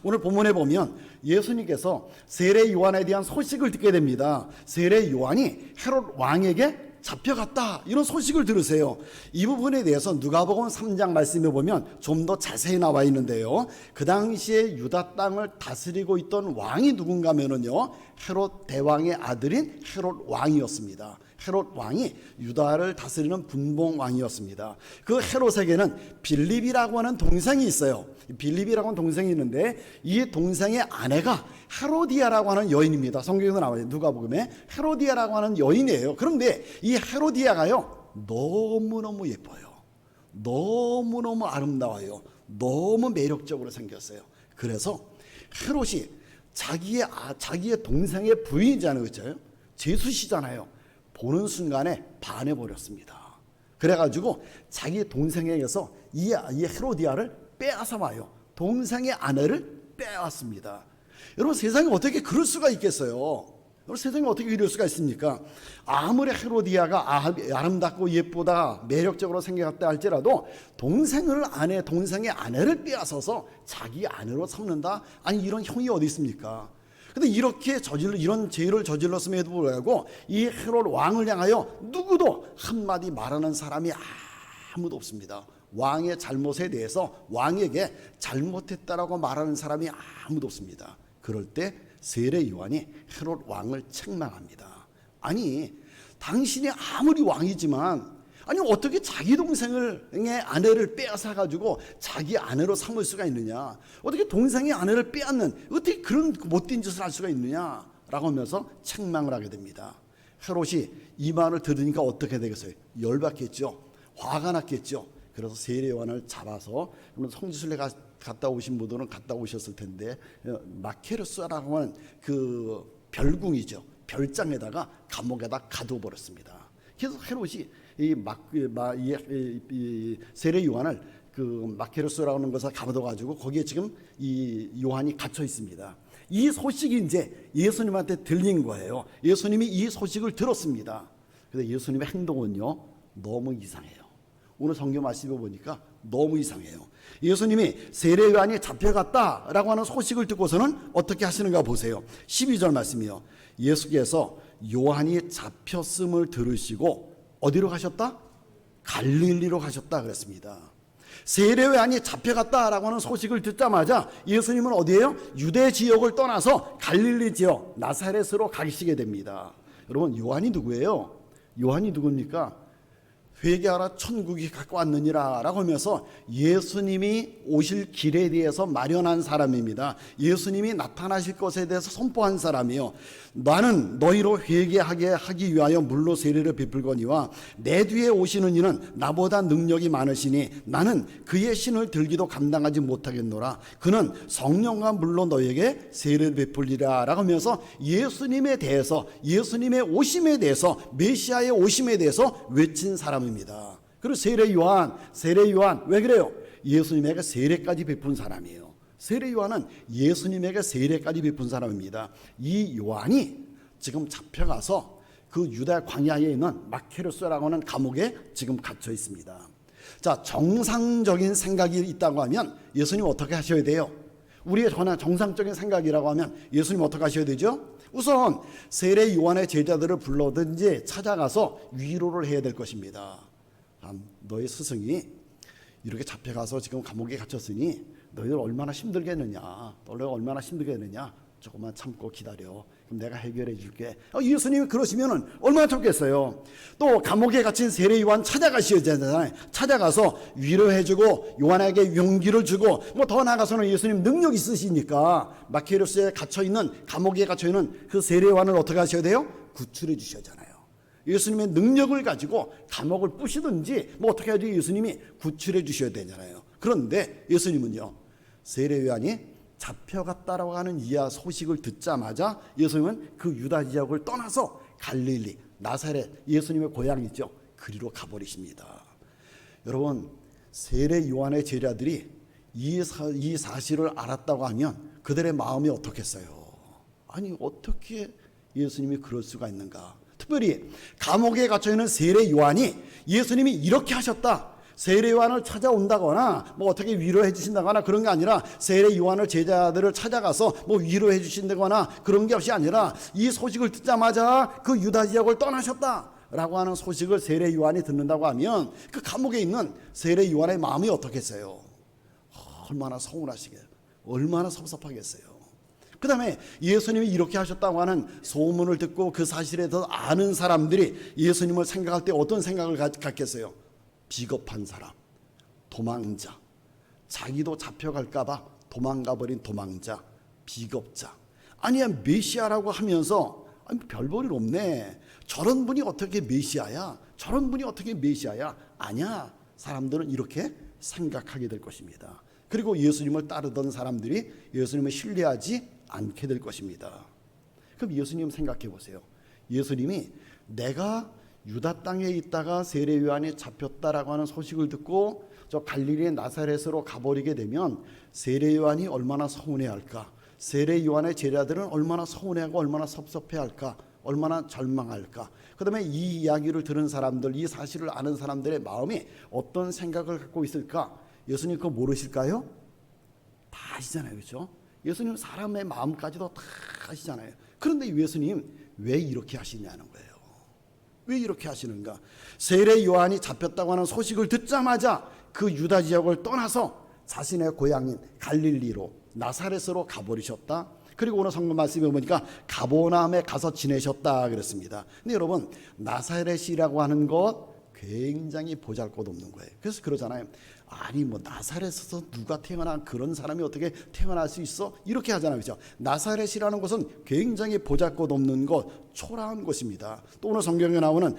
오늘 본문에 보면 예수님께서 세례 요한에 대한 소식을 듣게 됩니다. 세례 요한이 헤롯 왕에게 잡혀갔다, 이런 소식을 들으세요. 이 부분에 대해서 누가복음 3장 말씀에 보면 좀 더 자세히 나와 있는데요. 그 당시에 유다 땅을 다스리고 있던 왕이 누군가 하면은요, 헤롯 대왕의 아들인 헤롯 왕이었습니다. 헤롯 왕이 유다를 다스리는 분봉 왕이었습니다. 그 헤롯에게는 빌립이라고 하는 동생이 있어요. 빌립이라고 하는 동생이 있는데 이 동생의 아내가 헤로디아라고 하는 여인입니다. 성경에도 나와요. 누가복음에 헤로디아라고 하는 여인이에요. 그런데 이 헤로디아가요, 너무너무 예뻐요. 너무너무 아름다워요. 너무 매력적으로 생겼어요. 그래서 헤롯이 자기의 동생의 부인이잖아요. 그렇죠? 제수시잖아요. 보는 순간에 반해버렸습니다. 그래가지고 자기 동생에게서 이 헤로디아를 빼앗아 와요. 동생의 아내를 빼앗습니다. 여러분, 세상에 어떻게 그럴 수가 있겠어요? 여러분, 세상에 어떻게 이럴 수가 있습니까? 아무리 헤로디아가 아름답고 예쁘다, 매력적으로 생겼다 할지라도 동생의 아내를 빼앗아서 자기 아내로 삼는다? 아니, 이런 형이 어디 있습니까? 근데 이런 죄를 저질렀음에도 불구하고 이 헤롯 왕을 향하여 누구도 한마디 말하는 사람이 아무도 없습니다. 왕의 잘못에 대해서 왕에게 잘못했다라고 말하는 사람이 아무도 없습니다. 그럴 때 세례 요한이 헤롯 왕을 책망합니다. 아니, 당신이 아무리 왕이지만 아니 어떻게 자기 동생의 아내를 빼앗아 가지고 자기 아내로 삼을 수가 있느냐, 어떻게 동생의 아내를 빼앗는, 어떻게 그런 못된 짓을 할 수가 있느냐 라고 하면서 책망을 하게 됩니다. 헤롯이 이 말을 들으니까 어떻게 되겠어요? 열받겠죠. 화가 났겠죠. 그래서 세례 요한을 잡아서, 성지순례 갔다 오신 분들은 갔다 오셨을 텐데, 마케르스라고 하는 그 별궁이죠, 별장에다가 감옥에다 가둬버렸습니다. 그래서 헤롯이 이 세례 요한을 그 마케르스라고 하는 것을 가둬가지고 거기에 지금 이 요한이 갇혀 있습니다. 이 소식이 이제 예수님한테 들린 거예요. 예수님이 이 소식을 들었습니다. 근데 예수님의 행동은요, 너무 이상해요. 오늘 성경 말씀을 보니까 너무 이상해요. 예수님이 세례 요한이 잡혀갔다라고 하는 소식을 듣고서는 어떻게 하시는가 보세요. 12절 말씀이요. 예수께서 요한이 잡혔음을 들으시고 어디로 가셨다? 갈릴리로 가셨다 그랬습니다. 세례 요한이 잡혀갔다라고 하는 소식을 듣자마자 예수님은 어디에요? 유대 지역을 떠나서 갈릴리 지역 나사렛으로 가시게 됩니다. 여러분, 요한이 누구예요? 요한이 누굽니까? 회개하라, 천국이 가까웠느니라 라고 하면서 예수님이 오실 길에 대해서 마련한 사람입니다. 예수님이 나타나실 것에 대해서 선포한 사람이요. 나는 너희로 회개하게 하기 위하여 물로 세례를 베풀거니와 내 뒤에 오시는 이는 나보다 능력이 많으시니 나는 그의 신을 들기도 감당하지 못하겠노라. 그는 성령과 물로 너희에게 세례를 베풀리라 라고 하면서 예수님에 대해서, 예수님의 오심에 대해서, 메시아의 오심에 대해서 외친 사람입니다. 그리고 세례 요한 왜 그래요? 예수님에게 세례까지 베푼 사람이에요. 세례 요한은 예수님에게 세례까지 베푼 사람입니다. 이 요한이 지금 잡혀가서 그 유다 광야에 있는 마케르스라고 하는 감옥에 지금 갇혀 있습니다. 자, 정상적인 생각이 있다고 하면 예수님 어떻게 하셔야 돼요? 우리의 정상적인 생각이라고 하면 예수님 어떻게 하셔야 되죠? 우선 세례 요한의 제자들을 불러든지 찾아가서 위로를 해야 될 것입니다. 너희 스승이 이렇게 잡혀가서 지금 감옥에 갇혔으니 너희들 얼마나 힘들겠느냐, 조금만 참고 기다려. 그럼 내가 해결해 줄게. 예수님이 그러시면은 얼마나 좋겠어요. 또 감옥에 갇힌 세례 요한 찾아가셔야 되잖아요. 찾아가서 위로해주고 요한에게 용기를 주고, 뭐 더 나아가서는 예수님 능력 있으시니까 마케르스에 갇혀있는, 감옥에 갇혀있는 그 세례 요한을 어떻게 하셔야 돼요? 구출해 주셔야잖아요. 예수님의 능력을 가지고 감옥을 부시든지 뭐 어떻게 해야지 예수님이 구출해 주셔야 되잖아요. 그런데 예수님은요, 세례 요한이 잡혀갔다라고 하는 이 소식을 듣자마자 예수님은 그 유다 지역을 떠나서 갈릴리, 나사렛, 예수님의 고향이죠, 그리로 가버리십니다. 여러분, 세례 요한의 제자들이 이 사실을 알았다고 하면 그들의 마음이 어떻겠어요? 아니, 어떻게 예수님이 그럴 수가 있는가? 특별히 감옥에 갇혀있는 세례 요한이 예수님이 이렇게 하셨다, 세례 요한을 찾아온다거나 뭐 어떻게 위로해 주신다거나 그런 게 아니라 세례 요한을 제자들을 찾아가서 뭐 위로해 주신다거나 그런 게 없이 아니라 이 소식을 듣자마자 그 유다 지역을 떠나셨다라고 하는 소식을 세례 요한이 듣는다고 하면 그 감옥에 있는 세례 요한의 마음이 어떻겠어요? 얼마나 서운하시겠어요? 얼마나 섭섭하겠어요? 그 다음에 예수님이 이렇게 하셨다고 하는 소문을 듣고 그 사실에 더 아는 사람들이 예수님을 생각할 때 어떤 생각을 갖겠어요? 비겁한 사람, 도망자, 자기도 잡혀갈까봐 도망가버린 도망자, 비겁자. 아니야 메시아라고 하면서 별 볼일 없네. 저런 분이 어떻게 메시아야? 저런 분이 어떻게 메시아야? 아니야. 사람들은 이렇게 생각하게 될 것입니다. 그리고 예수님을 따르던 사람들이 예수님을 신뢰하지 않게 될 것입니다. 그럼 예수님 생각해 보세요. 예수님이 내가 유다 땅에 있다가 세례 요한이 잡혔다라고 하는 소식을 듣고 저 갈릴리의 나사렛으로 가버리게 되면 세례 요한이 얼마나 서운해할까? 세례 요한의 제자들은 얼마나 서운해하고 얼마나 섭섭해할까? 얼마나 절망할까? 그 다음에 이 이야기를 들은 사람들, 이 사실을 아는 사람들의 마음이 어떤 생각을 갖고 있을까? 예수님 그거 모르실까요? 다 아시잖아요, 그렇죠? 예수님 사람의 마음까지도 다 아시잖아요. 그런데 예수님 왜 이렇게 하시냐는 거예요. 왜 이렇게 하시는가? 세례 요한이 잡혔다고 하는 소식을 듣자마자 그 유다 지역을 떠나서 자신의 고향인 갈릴리로 나사렛으로 가버리셨다. 그리고 오늘 성경 말씀에 보니까 가버나움에 가서 지내셨다 그랬습니다. 근데 여러분 나사렛이라고 하는 것 굉장히 보잘것없는 거예요. 그래서 그러잖아요. 아니 뭐 나사렛에서 누가 태어난 그런 사람이 어떻게 태어날 수 있어? 이렇게 하잖아요. 그렇죠? 나사렛이라는 것은 굉장히 보잘것없는 것, 초라한 곳입니다. 또 오늘 성경에 나오는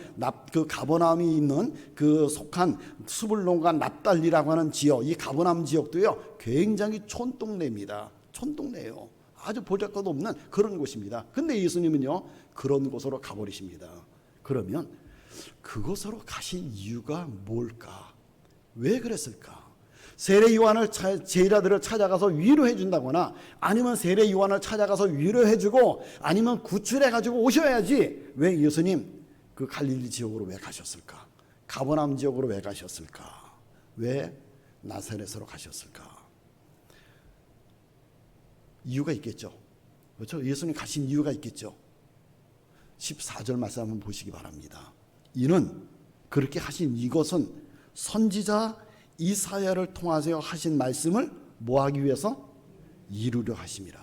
그 가버나움이 있는 그 속한 스불론과 납달리라고 하는 지역, 이 가버나움 지역도요 굉장히 촌동네입니다. 촌동네예요. 아주 보잘것없는 그런 곳입니다. 근데 예수님은요 그런 곳으로 가버리십니다. 그러면 그곳으로 가신 이유가 뭘까? 왜 그랬을까? 세례 요한을 제자들을 찾아가서 위로해 준다거나 아니면 세례 요한을 찾아가서 위로해 주고 아니면 구출해 가지고 오셔야지 왜 예수님 그 갈릴리 지역으로 왜 가셨을까? 가버나움 지역으로 왜 가셨을까? 왜 나사렛으로 가셨을까? 이유가 있겠죠. 그렇죠? 예수님 가신 이유가 있겠죠. 14절 말씀 한번 보시기 바랍니다. 이는 그렇게 하신 이것은 선지자 이사야를 통하여 하신 말씀을 뭐하기 위해서? 이루려 하심이라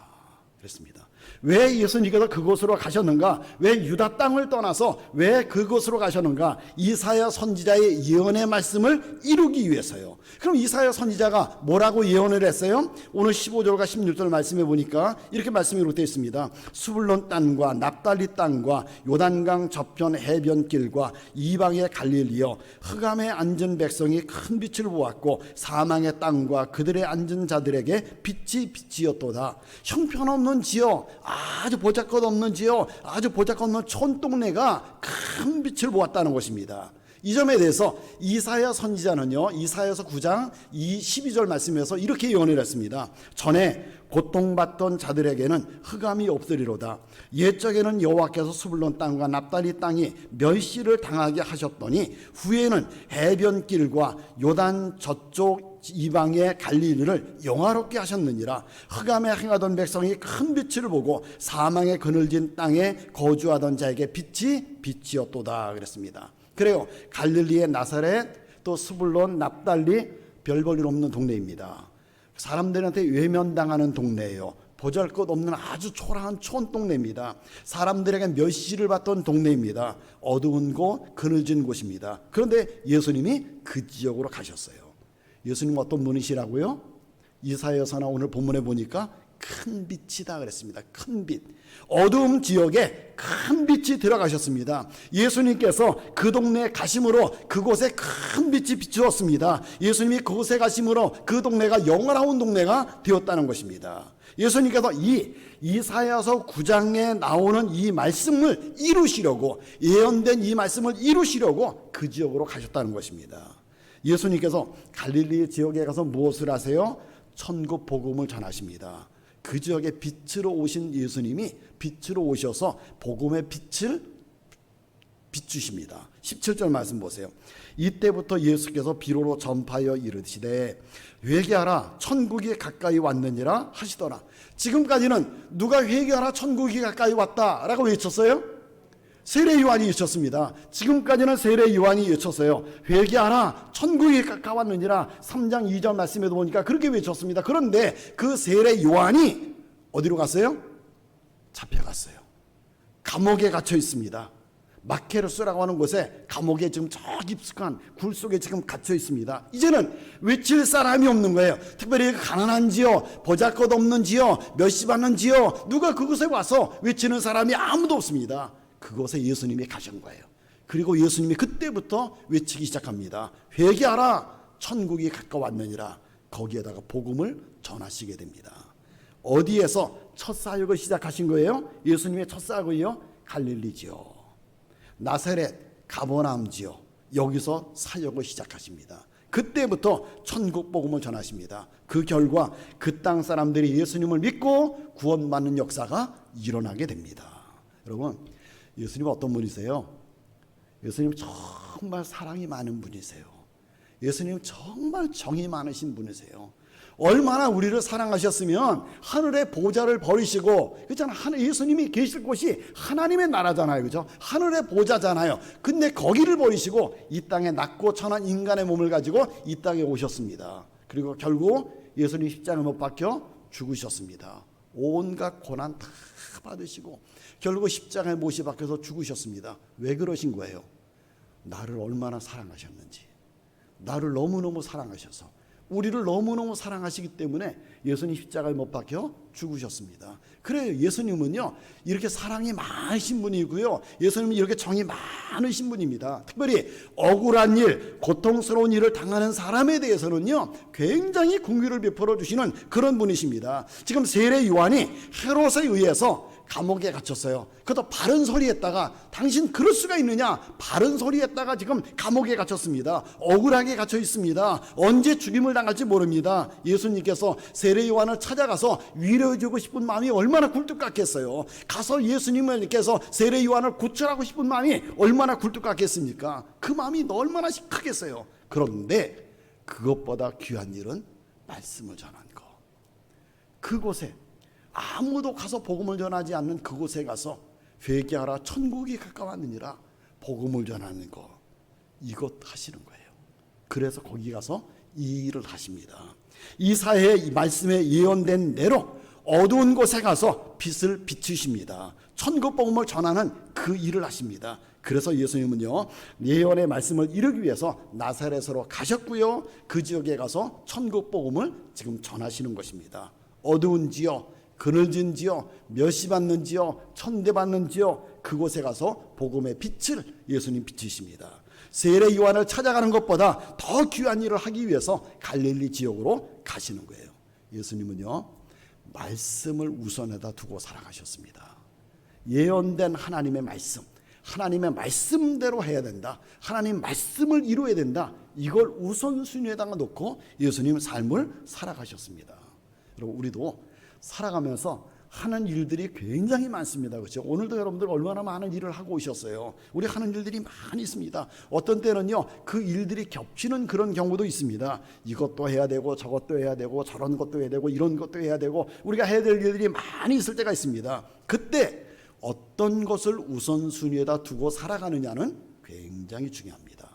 그랬습니다. 왜 예수님께서 그곳으로 가셨는가? 왜 유다 땅을 떠나서 왜 그곳으로 가셨는가? 이사야 선지자의 예언의 말씀을 이루기 위해서요. 그럼 이사야 선지자가 뭐라고 예언을 했어요? 오늘 15절과 16절 말씀해 보니까 이렇게 말씀이 기록되어 있습니다. 수불론 땅과 납달리 땅과 요단강 저편 해변길과 이방의 갈릴리여 흑암에 앉은 백성이 큰 빛을 보았고 사망의 땅과 그들의 앉은 자들에게 빛이 빛이었도다. 형편없는 지역, 아주 보잘것없는 지역, 아주 보잘것없는 촌동네가 큰 빛을 보았다는 것입니다. 이 점에 대해서 이사야 선지자는요 이사야서 9장 12절 말씀에서 이렇게 예언을 했습니다. 전에 고통받던 자들에게는 흑암이 없으리로다. 옛적에는 여호와께서 수불론 땅과 납달리 땅이 멸시를 당하게 하셨더니 후에는 해변길과 요단 저쪽 이방의 갈릴리를 영화롭게 하셨느니라. 흑암에 행하던 백성이 큰 빛을 보고 사망에 그늘진 땅에 거주하던 자에게 빛이 빛이었도다 그랬습니다. 그래요. 갈릴리의 나사렛 또 스불론 납달리 별 볼 일 없는 동네입니다. 사람들한테 외면당하는 동네예요. 보잘것없는 아주 초라한 촌동네입니다. 사람들에게 멸시를 받던 동네입니다. 어두운 곳, 그늘진 곳입니다. 그런데 예수님이 그 지역으로 가셨어요. 예수님 어떤 분이시라고요? 이사야서나 오늘 본문에 보니까 큰 빛이다 그랬습니다. 큰 빛. 어두움 지역에 큰 빛이 들어가셨습니다. 예수님께서 그 동네에 가심으로 그곳에 큰 빛이 비추었습니다. 예수님이 그곳에 가심으로 그 동네가 영원한 동네가 되었다는 것입니다. 예수님께서 이 이사야서 9장에 나오는 이 말씀을 이루시려고 예언된 이 말씀을 이루시려고 그 지역으로 가셨다는 것입니다. 예수님께서 갈릴리 지역에 가서 무엇을 하세요? 천국 복음을 전하십니다. 그 지역에 빛으로 오신 예수님이 빛으로 오셔서 복음의 빛을 비추십니다. 17절 말씀 보세요. 이때부터 예수께서 비로로 전파하여 이르시되 회개하라 천국이 가까이 왔느니라 하시더라. 지금까지는 누가 회개하라 천국이 가까이 왔다라고 외쳤어요? 세례 요한이 외쳤습니다. 지금까지는 세례 요한이 외쳤어요. 회개하라 천국이 가까웠느니라. 3장 2절 말씀에도 보니까 그렇게 외쳤습니다. 그런데 그 세례 요한이 어디로 갔어요? 잡혀갔어요. 감옥에 갇혀 있습니다. 마케르스라고 하는 곳에 감옥에 지금 저 깊숙한 굴 속에 지금 갇혀 있습니다. 이제는 외칠 사람이 없는 거예요. 특별히 가난한 지역, 보잘것없는 지역, 멸시 받는 지역, 누가 그곳에 와서 외치는 사람이 아무도 없습니다. 그곳에 예수님이 가신 거예요. 그리고 예수님이 그때부터 외치기 시작합니다. 회개하라 천국이 가까웠느니라. 거기에다가 복음을 전하시게 됩니다. 어디에서 첫 사역을 시작하신 거예요? 예수님의 첫 사역이요? 갈릴리지요. 나사렛, 가버나움지요. 여기서 사역을 시작하십니다. 그때부터 천국 복음을 전하십니다. 그 결과 그 땅 사람들이 예수님을 믿고 구원받는 역사가 일어나게 됩니다. 여러분, 예수님은 어떤 분이세요? 예수님 정말 사랑이 많은 분이세요. 예수님 정말 정이 많으신 분이세요. 얼마나 우리를 사랑하셨으면 하늘의 보좌를 버리시고, 그렇잖아. 예수님이 계실 곳이 하나님의 나라잖아요. 그죠? 하늘의 보좌잖아요. 근데 거기를 버리시고 이 땅에 낮고 천한 인간의 몸을 가지고 이 땅에 오셨습니다. 그리고 결국 예수님 십자가에 못 박혀 죽으셨습니다. 온갖 고난 다 받으시고 결국 십자가에 못이 박혀서 죽으셨습니다. 왜 그러신 거예요? 나를 얼마나 사랑하셨는지. 나를 너무너무 사랑하셔서, 우리를 너무너무 사랑하시기 때문에 예수님 십자가에 못 박혀 죽으셨습니다. 그래요. 예수님은요 이렇게 사랑이 많으신 분이고요, 예수님은 이렇게 정이 많으신 분입니다. 특별히 억울한 일, 고통스러운 일을 당하는 사람에 대해서는요 굉장히 긍휼을 베풀어 주시는 그런 분이십니다. 지금 세례 요한이 헤롯에 의해서 감옥에 갇혔어요. 그것도 바른 소리 했다가, 당신 그럴 수가 있느냐, 바른 소리 했다가 지금 감옥에 갇혔습니다. 억울하게 갇혀 있습니다. 언제 죽임을 당할지 모릅니다. 예수님께서 세례 요한을 찾아가서 위로해주고 싶은 마음이 얼마나 굴뚝 같겠어요. 가서 예수님께서 세례 요한을 구출하고 싶은 마음이 얼마나 굴뚝 같겠습니까? 그 마음이 얼마나 크겠어요. 그런데 그것보다 귀한 일은 말씀을 전한 거. 그곳에 아무도 가서 복음을 전하지 않는 그곳에 가서 회개하라 천국이 가까웠느니라 복음을 전하는 거, 이것 하시는 거예요. 그래서 거기 가서 이 일을 하십니다. 이사야의 이 말씀에 예언된 대로 어두운 곳에 가서 빛을 비추십니다. 천국 복음을 전하는 그 일을 하십니다. 그래서 예수님은요 예언의 말씀을 이루기 위해서 나사렛으로 가셨고요, 그 지역에 가서 천국 복음을 지금 전하시는 것입니다. 어두운 지역, 그늘진 지역, 멸시받는 지역, 천대받는 지역, 그곳에 가서 복음의 빛을 예수님 비추십니다. 세례 요한을 찾아가는 것보다 더 귀한 일을 하기 위해서 갈릴리 지역으로 가시는 거예요. 예수님은요 말씀을 우선에다 두고 살아가셨습니다. 예언된 하나님의 말씀, 하나님의 말씀대로 해야 된다, 하나님 말씀을 이루어야 된다, 이걸 우선순위에다가 놓고 예수님 삶을 살아가셨습니다. 여러분, 우리도 살아가면서 하는 일들이 굉장히 많습니다. 그렇죠? 오늘도 여러분들 얼마나 많은 일을 하고 오셨어요. 우리 하는 일들이 많이 있습니다. 어떤 때는요 그 일들이 겹치는 그런 경우도 있습니다. 이것도 해야 되고 저것도 해야 되고 저런 것도 해야 되고 이런 것도 해야 되고 우리가 해야 될 일들이 많이 있을 때가 있습니다. 그때 어떤 것을 우선순위에다 두고 살아가느냐는 굉장히 중요합니다.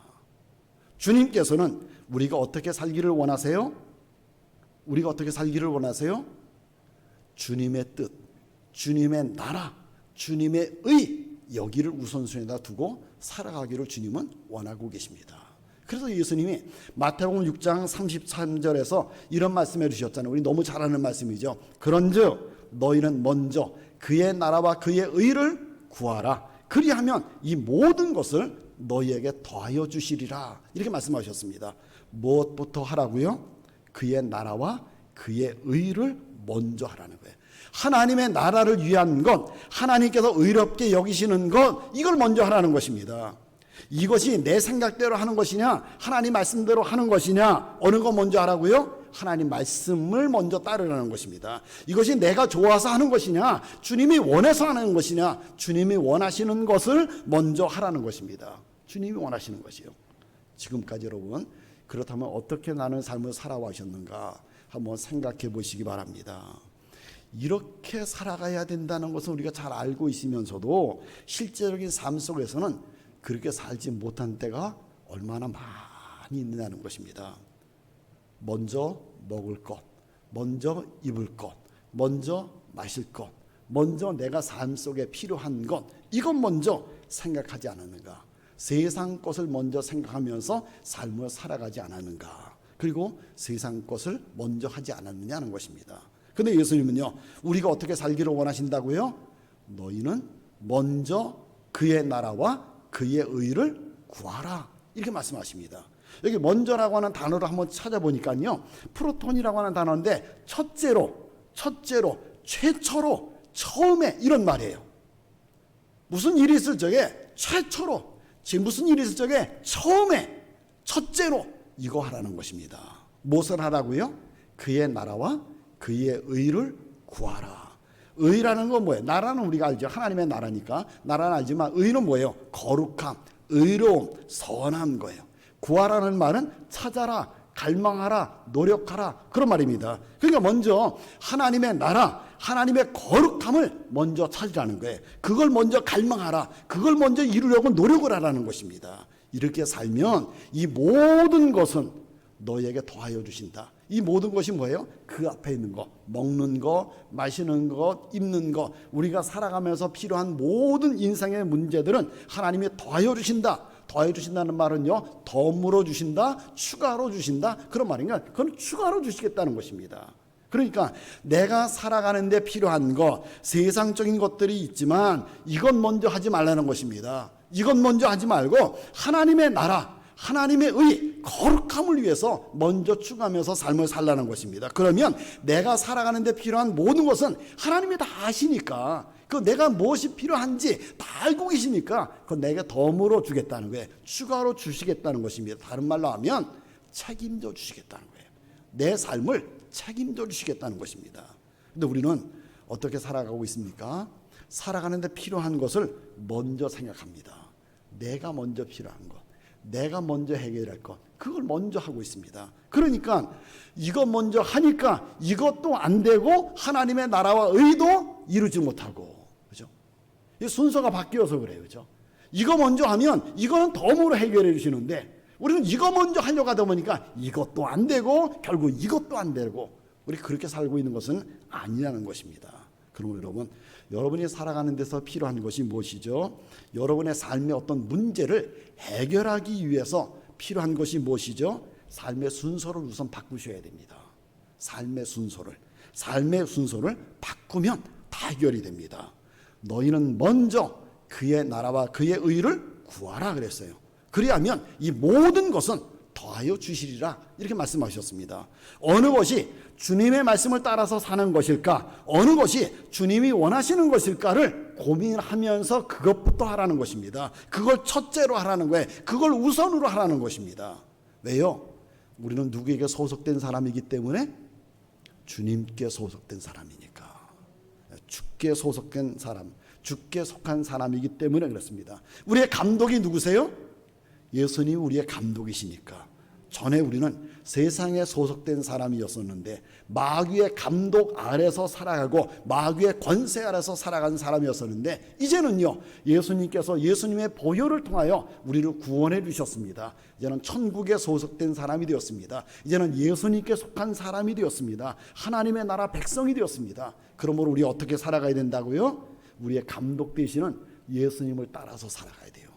주님께서는 우리가 어떻게 살기를 원하세요? 우리가 어떻게 살기를 원하세요? 주님의 뜻, 주님의 나라, 주님의 의, 여기를 우선순위에다 두고 살아가기를 주님은 원하고 계십니다. 그래서 예수님이 마태복음 6장 33절에서 이런 말씀해 주셨잖아요. 우리 너무 잘 아는 말씀이죠. 그런즉 너희는 먼저 그의 나라와 그의 의를 구하라. 그리하면 이 모든 것을 너희에게 더하여 주시리라. 이렇게 말씀하셨습니다. 무엇부터 하라고요? 그의 나라와 그의 의를 먼저 하라는 거예요. 하나님의 나라를 위한 것, 하나님께서 의롭게 여기시는 것, 이걸 먼저 하라는 것입니다. 이것이 내 생각대로 하는 것이냐 하나님 말씀대로 하는 것이냐 어느 거 먼저 하라고요? 하나님 말씀을 먼저 따르라는 것입니다. 이것이 내가 좋아서 하는 것이냐 주님이 원해서 하는 것이냐 주님이 원하시는 것을 먼저 하라는 것입니다. 주님이 원하시는 것이요. 지금까지 여러분 그렇다면 어떻게 나는 삶을 살아와셨는가 한번 생각해 보시기 바랍니다. 이렇게 살아가야 된다는 것을 우리가 잘 알고 있으면서도 실제적인 삶 속에서는 그렇게 살지 못한 때가 얼마나 많이 있느냐는 것입니다. 먼저 먹을 것, 먼저 입을 것, 먼저 마실 것, 먼저 내가 삶 속에 필요한 것, 이것 먼저 생각하지 않았는가? 세상 것을 먼저 생각하면서 삶을 살아가지 않았는가? 그리고 세상 것을 먼저 하지 않았느냐는 것입니다. 근데 예수님은요, 우리가 어떻게 살기를 원하신다고요? 너희는 먼저 그의 나라와 그의 의를 구하라. 이렇게 말씀하십니다. 여기 먼저라고 하는 단어를 한번 찾아보니까요, 프로톤이라고 하는 단어인데 첫째로, 최초로, 처음에 이런 말이에요. 무슨 일이 있을 적에 최초로, 지금 무슨 일이 있을 적에 처음에, 첫째로 이거 하라는 것입니다. 무엇을 하라고요? 그의 나라와 그의 의를 구하라. 의라는 건 뭐예요? 나라는 우리가 알죠. 하나님의 나라니까. 나라는 알지만 의는 뭐예요? 거룩함, 의로움, 선한 거예요. 구하라는 말은 찾아라, 갈망하라, 노력하라 그런 말입니다. 그러니까 먼저 하나님의 나라, 하나님의 거룩함을 먼저 찾으라는 거예요. 그걸 먼저 갈망하라, 그걸 먼저 이루려고 노력을 하라는 것입니다. 이렇게 살면 이 모든 것은 너에게 더하여 주신다. 이 모든 것이 뭐예요? 그 앞에 있는 거, 먹는 거, 마시는 것, 입는 것, 우리가 살아가면서 필요한 모든 인생의 문제들은 하나님이 더하여 주신다. 더해 주신다는 말은요, 덤으로 주신다, 추가로 주신다 그런 말인가? 그건 추가로 주시겠다는 것입니다. 그러니까 내가 살아가는 데 필요한 것, 세상적인 것들이 있지만 이건 먼저 하지 말라는 것입니다. 이건 먼저 하지 말고 하나님의 나라, 하나님의 의, 거룩함을 위해서 먼저 추구하면서 삶을 살라는 것입니다. 그러면 내가 살아가는 데 필요한 모든 것은 하나님이 다 아시니까, 그 내가 무엇이 필요한지 다 알고 계시니까 그건 내게 덤으로 주겠다는 거예요. 추가로 주시겠다는 것입니다. 다른 말로 하면 책임져 주시겠다는 거예요. 내 삶을 책임져 주시겠다는 것입니다. 근데 우리는 어떻게 살아가고 있습니까? 살아가는 데 필요한 것을 먼저 생각합니다. 내가 먼저 필요한 것, 내가 먼저 해결할 것, 그걸 먼저 하고 있습니다. 그러니까 이것 먼저 하니까 이것도 안 되고 하나님의 나라와 의도 이루지 못하고, 그죠? 이 순서가 바뀌어서 그래요, 그죠? 이거 먼저 하면 이거는 덤으로 해결해 주시는데 우리는 이거 먼저 하려고 하다 보니까 이것도 안 되고 결국 이것도 안 되고, 우리 그렇게 살고 있는 것은 아니라는 것입니다. 그러면 여러분, 여러분이 살아가는 데서 필요한 것이 무엇이죠? 여러분의 삶의 어떤 문제를 해결하기 위해서 필요한 것이 무엇이죠? 삶의 순서를 우선 바꾸셔야 됩니다. 삶의 순서를 바꾸면 다 해결이 됩니다. 너희는 먼저 그의 나라와 그의 의를 구하라 그랬어요. 그리하면 이 모든 것은 더하여 주시리라 이렇게 말씀하셨습니다. 어느 것이 주님의 말씀을 따라서 사는 것일까, 어느 것이 주님이 원하시는 것일까를 고민하면서 그것부터 하라는 것입니다. 그걸 첫째로 하라는 거예요. 그걸 우선으로 하라는 것입니다. 왜요? 우리는 누구에게 소속된 사람이기 때문에? 주님께 소속된 사람이니까. 주께 소속된 사람, 주께 속한 사람이기 때문에 그렇습니다. 우리의 감독이 누구세요? 예수님이 우리의 감독이시니까. 전에 우리는 세상에 소속된 사람이었었는데 마귀의 감독 아래서 살아가고 마귀의 권세 아래서 살아간 사람이었었는데 이제는요, 예수님께서 예수님의 보혈을 통하여 우리를 구원해 주셨습니다. 이제는 천국에 소속된 사람이 되었습니다. 이제는 예수님께 속한 사람이 되었습니다. 하나님의 나라 백성이 되었습니다. 그러므로 우리 어떻게 살아가야 된다고요? 우리의 감독 되시는 예수님을 따라서 살아가야 돼요.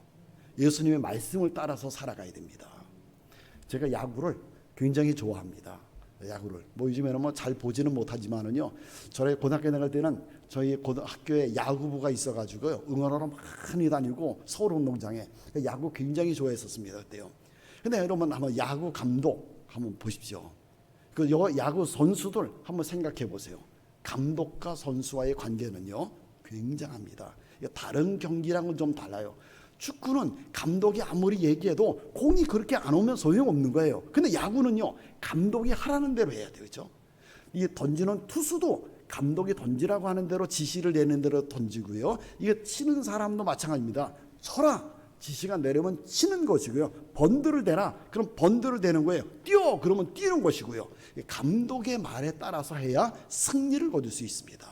예수님의 말씀을 따라서 살아가야 됩니다. 제가 야구를 굉장히 좋아합니다. 야구를 요즘에는 잘 보지는 못하지만은요, 저희 고등학교 나갈 때는 저희 학교에 야구부가 있어가지고요, 응원하러 많이 다니고 서울운동장에 야구 굉장히 좋아했었습니다 그때요. 근데 여러분 한번 야구 감독 한번 보십시오. 그 야구 선수들 한번 생각해 보세요. 감독과 선수와의 관계는요 굉장합니다. 다른 경기랑은 좀 달라요. 축구는 감독이 아무리 얘기해도 공이 그렇게 안 오면 소용없는 거예요. 근데 야구는요, 감독이 하라는 대로 해야 돼요. 그렇죠? 이 던지는 투수도 감독이 던지라고 하는 대로 지시를 내는 대로 던지고요. 이게 치는 사람도 마찬가지입니다. 쳐라, 지시가 내려면 치는 것이고요. 번드를 대라, 그럼 번드를 대는 거예요. 뛰어, 그러면 뛰는 것이고요. 감독의 말에 따라서 해야 승리를 거둘 수 있습니다.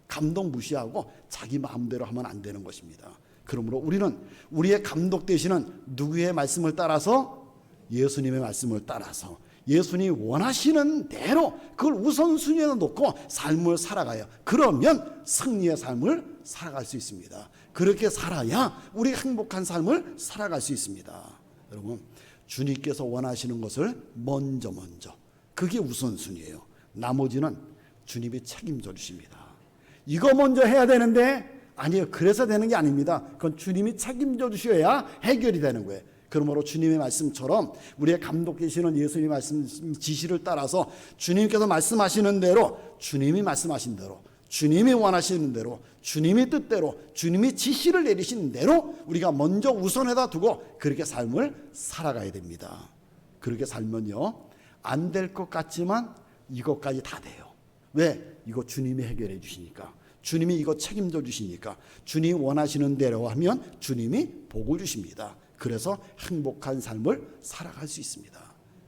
감독 무시하고 자기 마음대로 하면 안 되는 것입니다. 그러므로 우리는 우리의 감독 되시는 누구의 말씀을 따라서? 예수님의 말씀을 따라서 예수님이 원하시는 대로 그걸 우선순위에 놓고 삶을 살아가요. 그러면 승리의 삶을 살아갈 수 있습니다. 그렇게 살아야 우리 행복한 삶을 살아갈 수 있습니다. 여러분, 주님께서 원하시는 것을 먼저 그게 우선순위예요. 나머지는 주님이 책임져 주십니다. 이거 먼저 해야 되는데 아니요, 그래서 되는 게 아닙니다. 그건 주님이 책임져 주셔야 해결이 되는 거예요. 그러므로 주님의 말씀처럼 우리의 감독 되시는 예수님의 말씀 지시를 따라서 주님께서 말씀하시는 대로, 주님이 말씀하신 대로, 주님이 원하시는 대로, 주님의 뜻대로, 주님이 지시를 내리시는 대로 우리가 먼저 우선에다 두고 그렇게 삶을 살아가야 됩니다. 그렇게 살면요, 안 될 것 같지만 이것까지 다 돼요. 왜? 이거 주님이 해결해 주시니까, 주님이 이거 책임져 주시니까, 주님이 원하시는 대로 하면 주님이 복을 주십니다. 그래서 행복한 삶을 살아갈 수 있습니다.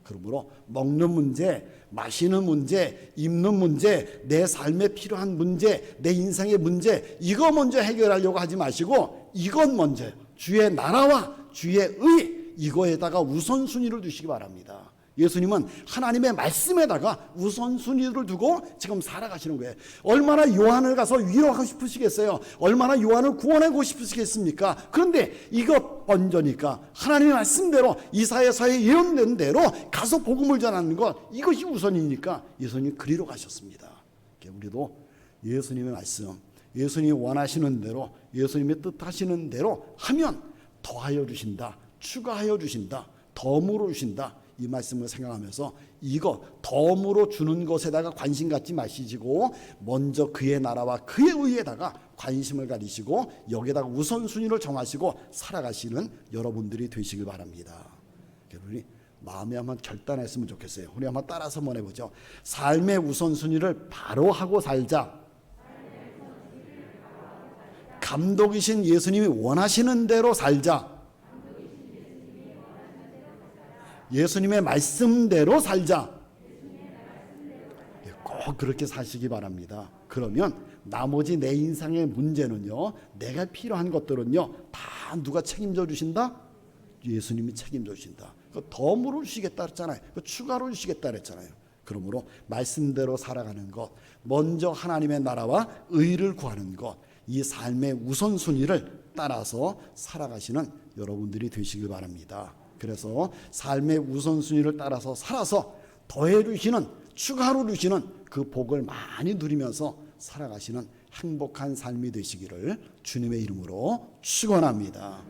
그러므로 먹는 문제, 마시는 문제, 입는 문제, 내 삶에 필요한 문제, 내 인생의 문제, 이거 먼저 해결하려고 하지 마시고 이것 먼저, 주의 나라와 주의 의, 이거에다가 우선순위를 두시기 바랍니다. 예수님은 하나님의 말씀에다가 우선순위를 두고 지금 살아가시는 거예요. 얼마나 요한을 가서 위로하고 싶으시겠어요? 얼마나 요한을 구원하고 싶으시겠습니까? 그런데 이것 먼저니까 하나님의 말씀대로 이사야서에 예언된 대로 가서 복음을 전하는 것, 이것이 우선이니까 예수님이 그리로 가셨습니다. 우리도 예수님의 말씀, 예수님이 원하시는 대로, 예수님이 뜻하시는 대로 하면 더하여 주신다, 추가하여 주신다, 덤으로 주신다, 이 말씀을 생각하면서 이거 덤으로 주는 것에다가 관심 갖지 마시고 먼저 그의 나라와 그의 의에다가 관심을 가지시고 여기에다가 우선순위를 정하시고 살아가시는 여러분들이 되시길 바랍니다. 우리 마음에 한번 결단했으면 좋겠어요. 우리 한번 따라서 한번 해보죠. 삶의 우선순위를 바로 하고 살자. 감독이신 예수님이 원하시는 대로 살자. 예수님의 말씀대로 살자. 꼭 그렇게 사시기 바랍니다. 그러면 나머지 내 인생의 문제는요, 내가 필요한 것들은요, 다 누가 책임져 주신다? 예수님이 책임져 주신다. 덤으로 주시겠다 그랬잖아요. 추가로 주시겠다 그랬잖아요. 그러므로 말씀대로 살아가는 것, 먼저 하나님의 나라와 의를 구하는 것, 이 삶의 우선순위를 따라서 살아가시는 여러분들이 되시길 바랍니다. 그래서 삶의 우선순위를 따라서 살아서 더해 주시는, 추가로 주시는 그 복을 많이 누리면서 살아가시는 행복한 삶이 되시기를 주님의 이름으로 축원합니다.